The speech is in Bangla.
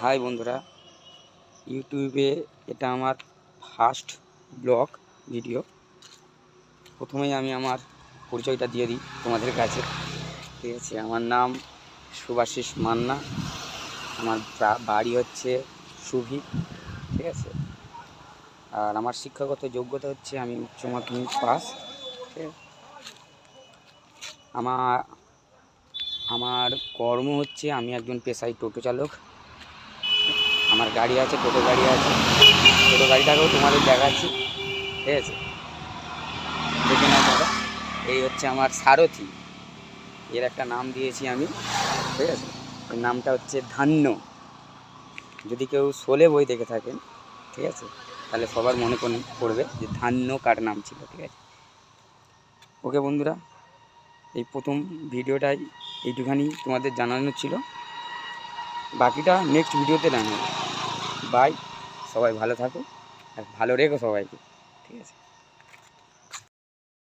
হাই বন্ধুরা, ইউটিউবে এটা আমার ফার্স্ট ব্লগ ভিডিও। প্রথমেই আমি আমার পরিচয়টা দিয়ে দিই তোমাদের কাছে। ঠিক আছে, আমার নাম শুভাশিস মান্না। আমার বাড়ি হচ্ছে সুভি। ঠিক আছে, আর আমার শিক্ষাগত যোগ্যতা হচ্ছে আমি উচ্চ মাধ্যমিক পাস। ঠিক আছে, আমার আমার কর্ম হচ্ছে আমি একজন পেশায় টোটো চালক। আমার গাড়ি আছে, টোটো গাড়ি আছে। টোটো গাড়িটাকেও তোমাদের দেখাচ্ছি। ঠিক আছে, দেখে নাও দাদা। এই হচ্ছে আমার সারথি, এর একটা নাম দিয়েছি আমি। ঠিক আছে, এর নামটা হচ্ছে ধান্য। যদি কেউ শোলে বই দেখে থাকেন, ঠিক আছে, তাহলে সবার মনে পড়বে যে ধান্য কার নাম ছিল। ঠিক আছে, ওকে বন্ধুরা, এই প্রথম ভিডিওটাই এইটুখানি তোমাদের জানানোর ছিল। বাকিটা নেক্সট ভিডিওতে জানাবো। বাই, সবাই ভালো থাকো আর ভালো রেখো সবাইকে। ঠিক আছে।